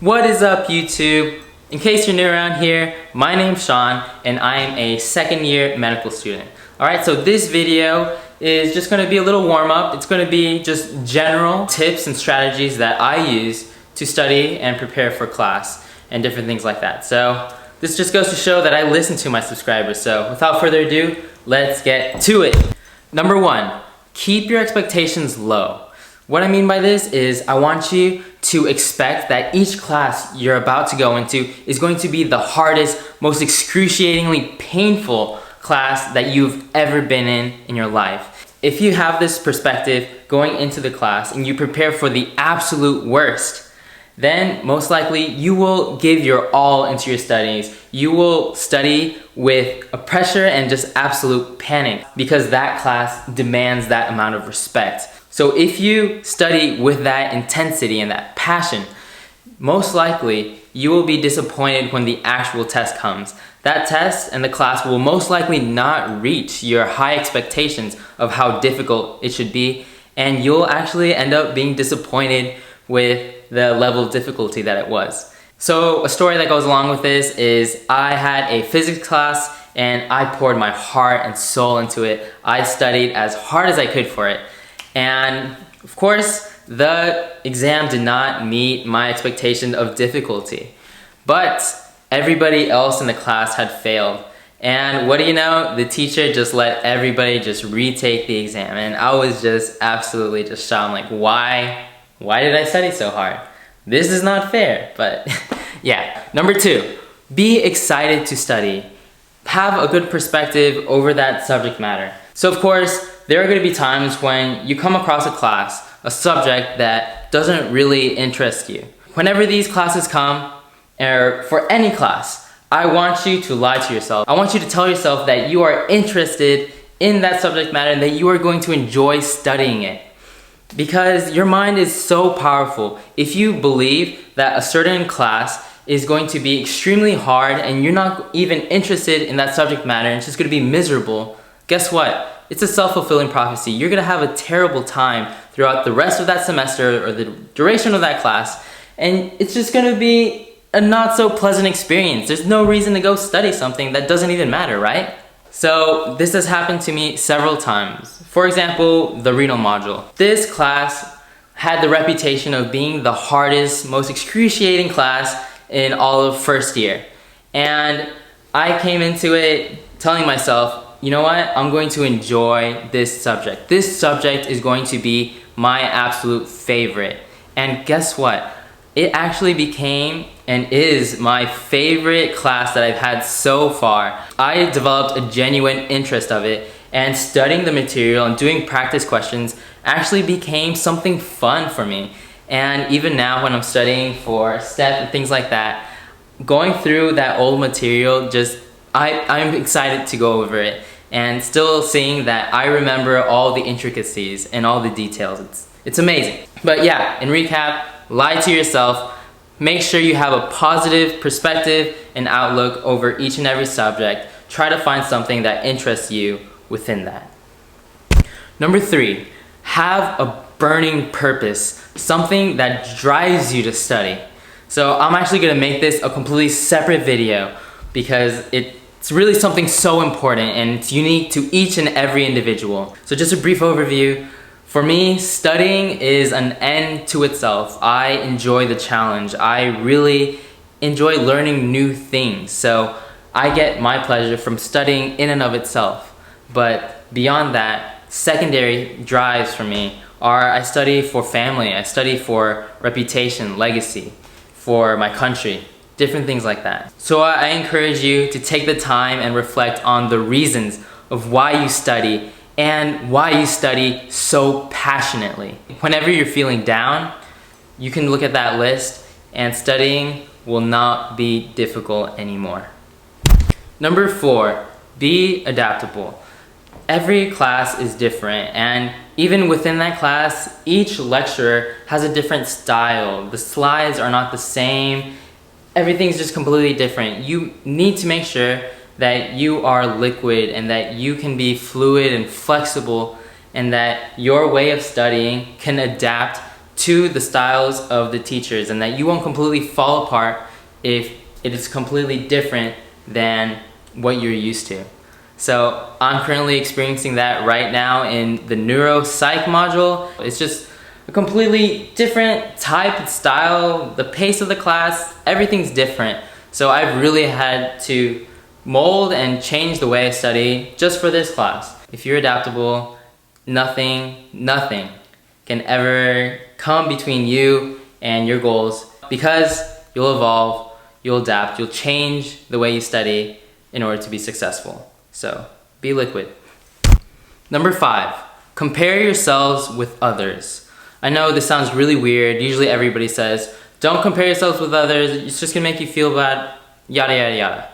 What is up, YouTube? In case you're new around here, my name's Sean and I am a second year medical student. Alright, so this video is just going to be a little warm-up. It's going to be just general tips and strategies that I use to study and prepare for class and different things like that. So this just goes to show that I listen to my subscribers. So without further ado, let's get to it. Number one, keep your expectations low. What I mean by this is I want you to expect that each class you're about to go into is going to be the hardest, most excruciatingly painful class that you've ever been in your life. If you have this perspective going into the class and you prepare for the absolute worst, then most likely you will give your all into your studies. You will study with a pressure and just absolute panic because that class demands that amount of respect. So if you study with that intensity and that passion, most likely you will be disappointed when the actual test comes. That test and the class will most likely not reach your high expectations of how difficult it should be, and you'll actually end up being disappointed with the level of difficulty that it was. So a story that goes along with this is I had a physics class and I poured my heart and soul into it. I studied as hard as I could for it. And of course, the exam did not meet my expectation of difficulty. But everybody else in the class had failed. And what do you know? The teacher just let everybody just retake the exam. And I was just absolutely just shocked. I'm like, why did I study so hard? This is not fair. But yeah. Number two, be excited to study. Have a good perspective over that subject matter. So of course, there are going to be times when you come across a class, a subject that doesn't really interest you. Whenever these classes come, or for any class, I want you to lie to yourself. I want you to tell yourself that you are interested in that subject matter and that you are going to enjoy studying it. Because your mind is so powerful. If you believe that a certain class is going to be extremely hard and you're not even interested in that subject matter and it's just going to be miserable, guess what? It's a self-fulfilling prophecy. You're going to have a terrible time throughout the rest of that semester or the duration of that class, and it's just going to be a not so pleasant experience. There's no reason to go study something that doesn't even matter, right? So this has happened to me several times. For example, the renal module. This class had the reputation of being the hardest, most excruciating class in all of first year. And I came into it telling myself, you know what? I'm going to enjoy this subject. This subject is going to be my absolute favorite. And guess what? It actually became and is my favorite class that I've had so far. I developed a genuine interest of it, and studying the material and doing practice questions actually became something fun for me. And even now when I'm studying for STEP and things like that, going through that old material, I'm excited to go over it and still seeing that I remember all the intricacies and all the details. It's amazing. But yeah, in recap, lie to yourself. Make sure you have a positive perspective and outlook over each and every subject. Try to find something that interests you within that. Number three, have a burning purpose, something that drives you to study. So I'm actually going to make this a completely separate video because it's really something so important and it's unique to each and every individual. So just a brief overview. For me, studying is an end to itself. I enjoy the challenge. I really enjoy learning new things. So I get my pleasure from studying in and of itself. But beyond that, secondary drives for me are I study for family, I study for reputation, legacy, for my country, different things like that. So I encourage you to take the time and reflect on the reasons of why you study and why you study so passionately. Whenever you're feeling down, you can look at that list and studying will not be difficult anymore. Number four, be adaptable. Every class is different, and even within that class, each lecturer has a different style. The slides are not the same. Everything's just completely different. You need to make sure that you are liquid and that you can be fluid and flexible and that your way of studying can adapt to the styles of the teachers, and that you won't completely fall apart if it is completely different than what you're used to. So I'm currently experiencing that right now in the neuro-psych module. It's just a completely different type of style, the pace of the class, everything's different. So I've really had to mold and change the way I study just for this class. If you're adaptable, nothing can ever come between you and your goals, because you'll evolve, you'll adapt, you'll change the way you study in order to be successful. So be liquid. Number 5, compare yourselves with others. I know this sounds really weird. Usually everybody says, don't compare yourselves with others, it's just gonna make you feel bad, yada yada yada,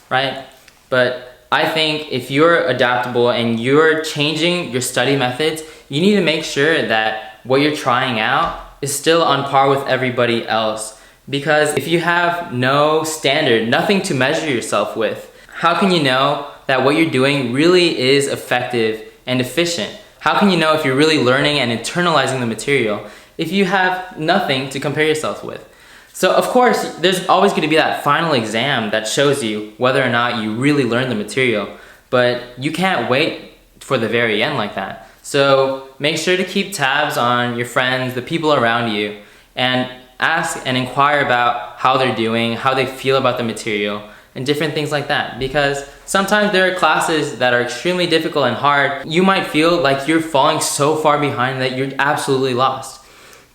right? But I think if you're adaptable and you're changing your study methods, you need to make sure that what you're trying out is still on par with everybody else. Because if you have no standard, nothing to measure yourself with, how can you know that what you're doing really is effective and efficient? How can you know if you're really learning and internalizing the material if you have nothing to compare yourself with? So of course, there's always going to be that final exam that shows you whether or not you really learned the material, but you can't wait for the very end like that. So make sure to keep tabs on your friends, the people around you, and ask and inquire about how they're doing, how they feel about the material, and different things like that. Because sometimes there are classes that are extremely difficult and hard. You might feel like you're falling so far behind that you're absolutely lost.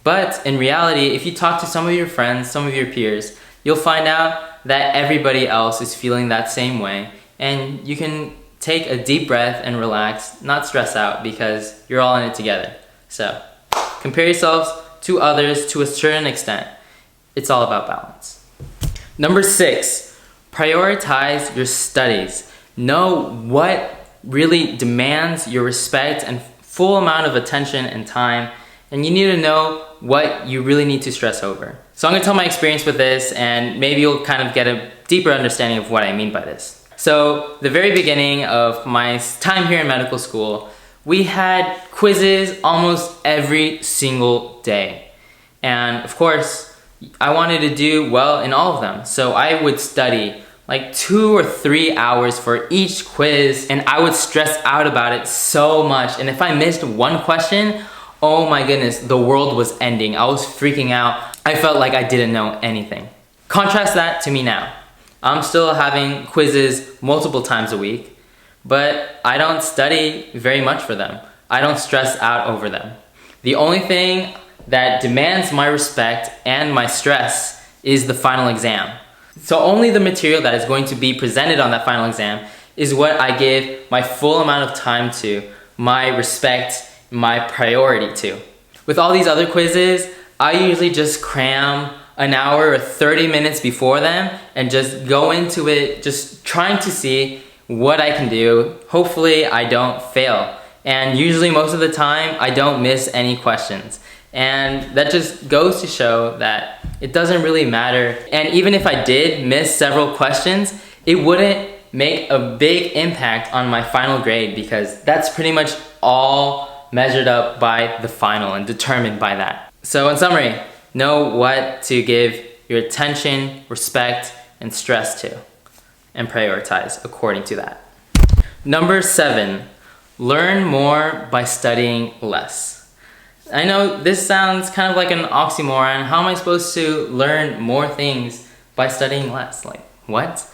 But in reality, if you talk to some of your friends, some of your peers, you'll find out that everybody else is feeling that same way, and you can take a deep breath and relax, not stress out, because you're all in it together. So compare yourselves to others to a certain extent. It's all about balance. Number 6, prioritize your studies. Know what really demands your respect and full amount of attention and time, and you need to know what you really need to stress over. So I'm gonna tell my experience with this, and maybe you'll kind of get a deeper understanding of what I mean by this. So the very beginning of my time here in medical school, we had quizzes almost every single day. And of course, I wanted to do well in all of them. So I would study like 2 or 3 hours for each quiz, and I would stress out about it so much. And if I missed one question, oh my goodness, the world was ending. I was freaking out. I felt like I didn't know anything. Contrast that to me now. I'm still having quizzes multiple times a week, but I don't study very much for them. I don't stress out over them. The only thing that demands my respect and my stress is the final exam. So only the material that is going to be presented on that final exam is what I give my full amount of time to, my respect, my priority to. With all these other quizzes, I usually just cram an hour or 30 minutes before them and just go into it just trying to see what I can do. Hopefully I don't fail. And usually most of the time I don't miss any questions. And that just goes to show that it doesn't really matter. And even if I did miss several questions, it wouldn't make a big impact on my final grade, because that's pretty much all measured up by the final and determined by that. So in summary, know what to give your attention, respect, and stress to, and prioritize according to that. Number 7, learn more by studying less. I know this sounds kind of like an oxymoron. How am I supposed to learn more things by studying less? Like, what?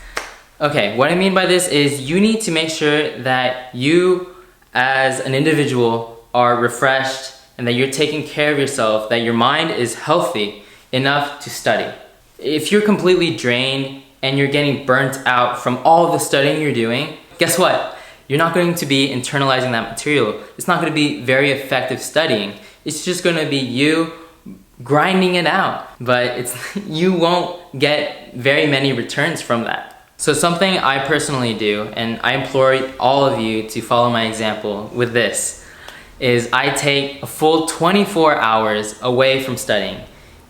Okay, what I mean by this is you need to make sure that you as an individual are refreshed and that you're taking care of yourself, that your mind is healthy enough to study. If you're completely drained and you're getting burnt out from all the studying you're doing, guess what? You're not going to be internalizing that material. It's not going to be very effective studying. It's just going to be you grinding it out, but you won't get very many returns from that. So something I personally do, and I implore all of you to follow my example with this, is I take a full 24 hours away from studying.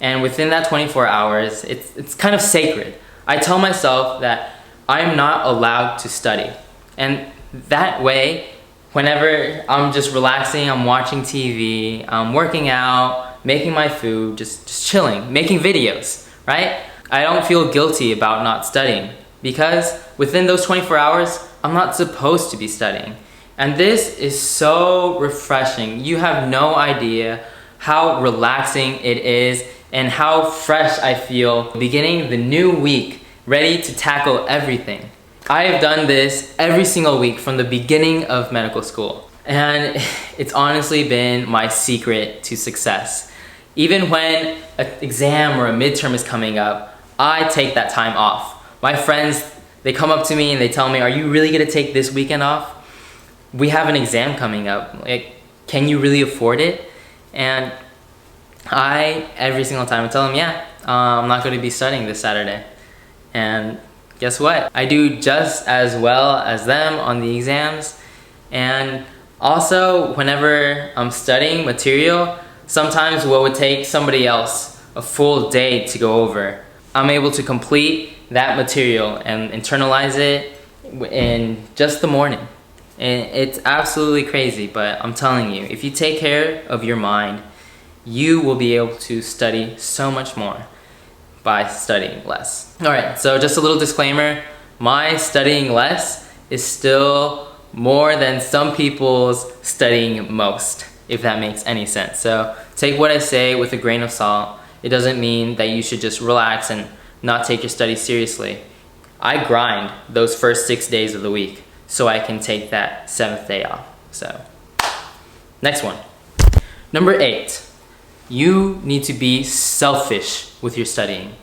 And within that 24 hours, it's kind of sacred. I tell myself that I'm not allowed to study. And that way, whenever I'm just relaxing, I'm watching TV, I'm working out, making my food, just chilling, making videos, right? I don't feel guilty about not studying because within those 24 hours, I'm not supposed to be studying. And this is so refreshing. You have no idea how relaxing it is and how fresh I feel beginning the new week, ready to tackle everything. I have done this every single week from the beginning of medical school. And it's honestly been my secret to success. Even when an exam or a midterm is coming up, I take that time off. My friends, they come up to me and they tell me, are you really gonna take this weekend off? We have an exam coming up. Like, can you really afford it? And every single time I tell them, yeah, I'm not gonna be studying this Saturday. And guess what? I do just as well as them on the exams. And also, whenever I'm studying material, sometimes what would take somebody else a full day to go over, I'm able to complete that material and internalize it in just the morning. And it's absolutely crazy, but I'm telling you, if you take care of your mind, you will be able to study so much more by studying less. All right, so just a little disclaimer, my studying less is still more than some people's studying most, if that makes any sense. So take what I say with a grain of salt. It doesn't mean that you should just relax and not take your studies seriously. I grind those first 6 days of the week so I can take that 7th day off. So, next one. Number 8, you need to be selfish with your studying.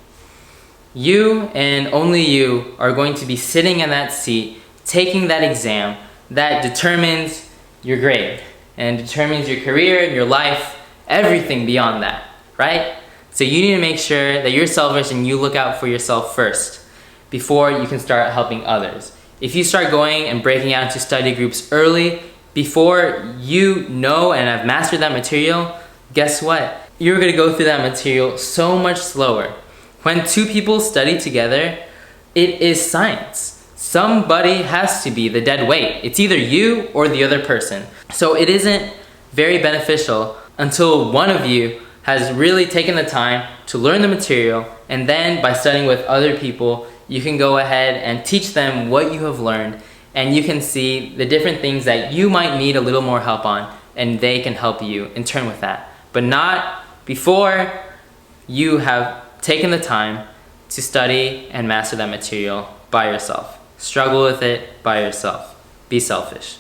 You and only you are going to be sitting in that seat, taking that exam that determines your grade and determines your career, your life, everything beyond that, right? So you need to make sure that you're selfish and you look out for yourself first before you can start helping others. If you start going and breaking out into study groups early, before you know and have mastered that material, guess what? You're gonna go through that material so much slower. When two people study together, it is science. Somebody has to be the dead weight. It's either you or the other person. So it isn't very beneficial until one of you has really taken the time to learn the material, and then by studying with other people, you can go ahead and teach them what you have learned, and you can see the different things that you might need a little more help on, and they can help you in turn with that. But not before you have taken the time to study and master that material by yourself. Struggle with it by yourself. Be selfish.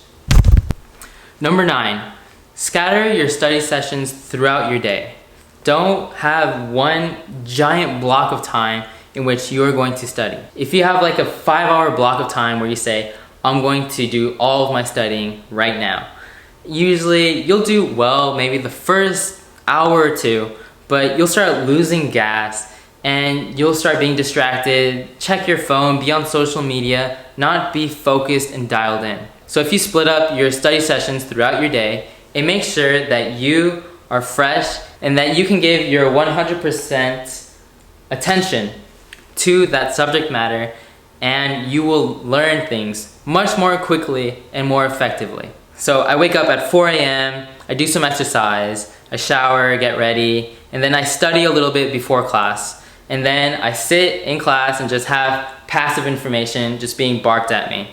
Number 9, scatter your study sessions throughout your day. Don't have one giant block of time in which you're going to study. If you have like a 5-hour block of time where you say, I'm going to do all of my studying right now, usually you'll do well maybe the first hour or two, but you'll start losing gas and you'll start being distracted, check your phone, be on social media, not be focused and dialed in. So if you split up your study sessions throughout your day, it makes sure that you are fresh and that you can give your 100% attention to that subject matter, and you will learn things much more quickly and more effectively. So I wake up at 4 a.m., I do some exercise, I shower, get ready, and then I study a little bit before class. And then I sit in class and just have passive information just being barked at me.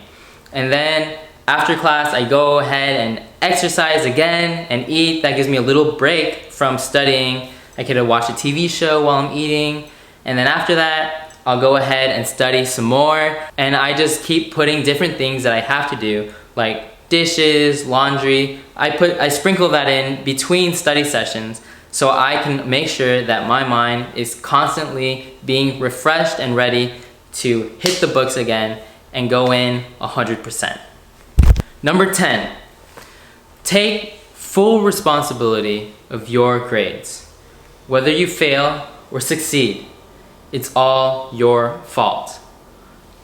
And then after class, I go ahead and exercise again and eat. That gives me a little break from studying. I could watch a TV show while I'm eating. And then after that, I'll go ahead and study some more. And I just keep putting different things that I have to do, like dishes, laundry. I sprinkle that in between study sessions so I can make sure that my mind is constantly being refreshed and ready to hit the books again and go in 100%. Number 10, take full responsibility of your grades. Whether you fail or succeed, it's all your fault.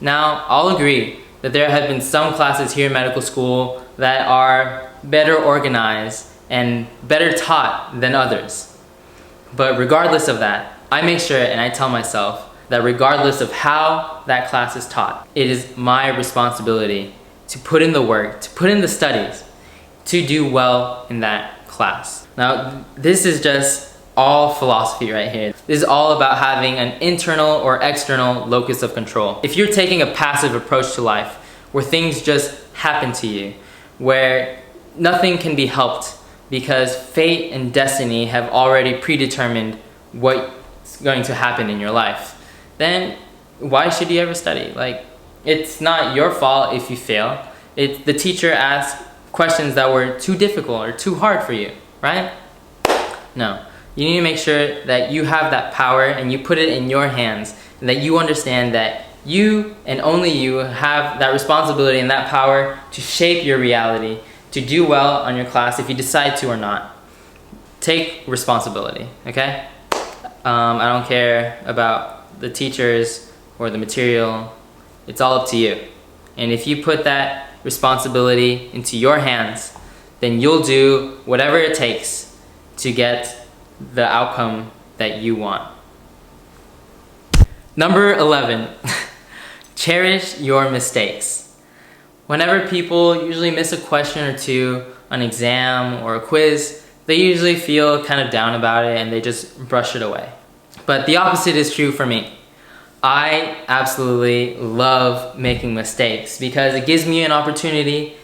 Now, I'll agree that there have been some classes here in medical school that are better organized and better taught than others. But regardless of that, I make sure and I tell myself that regardless of how that class is taught, it is my responsibility to put in the work, to put in the studies, to do well in that class. Now, this is just all philosophy right here. This is all about having an internal or external locus of control. If you're taking a passive approach to life, where things just happen to you, where nothing can be helped because fate and destiny have already predetermined what's going to happen in your life, then why should you ever study? Like, it's not your fault if you fail. The teacher asked questions that were too difficult or too hard for you, right? No. You need to make sure that you have that power and you put it in your hands, and that you understand that you and only you have that responsibility and that power to shape your reality, to do well on your class if you decide to or not. Take responsibility, okay? I don't care about the teachers or the material. It's all up to you. And if you put that responsibility into your hands, then you'll do whatever it takes to get the outcome that you want. Number 11, cherish your mistakes. Whenever people usually miss a question or two on an exam or a quiz, they usually feel kind of down about it and they just brush it away. But the opposite is true for me. I absolutely love making mistakes because it gives me an opportunity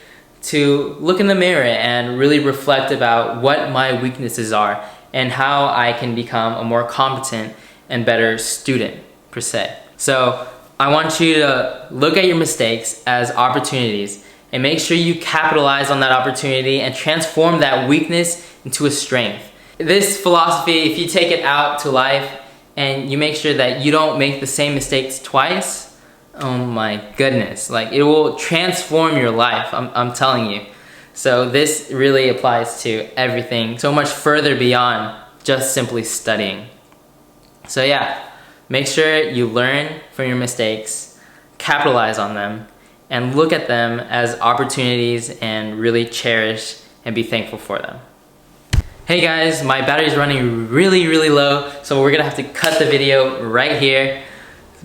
to look in the mirror and really reflect about what my weaknesses are and how I can become a more competent and better student, per se. So I want you to look at your mistakes as opportunities and make sure you capitalize on that opportunity and transform that weakness into a strength. This philosophy, if you take it out to life and you make sure that you don't make the same mistakes twice, oh my goodness, like it will transform your life, I'm telling you. So this really applies to everything, so much further beyond just simply studying. So yeah, make sure you learn from your mistakes, capitalize on them, and look at them as opportunities and really cherish and be thankful for them. Hey guys, my battery's running really low, so we're gonna have to cut the video right here.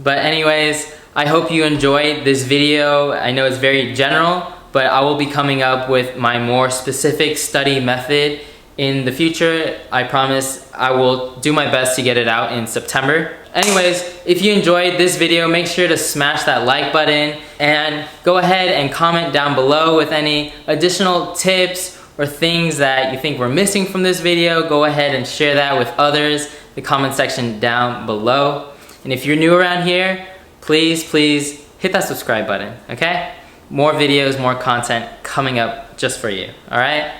But anyways, I hope you enjoyed this video. I know it's very general, but I will be coming up with my more specific study method in the future. I promise I will do my best to get it out in September. Anyways, if you enjoyed this video, make sure to smash that like button and go ahead and comment down below with any additional tips or things that you think we're missing from this video. Go ahead and share that with others, the comment section down below. And if you're new around here, please hit that subscribe button, okay? More videos, more content coming up just for you, all right?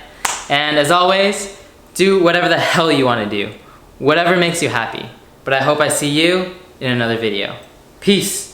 And as always, do whatever the hell you want to do, whatever makes you happy. But I hope I see you in another video. Peace.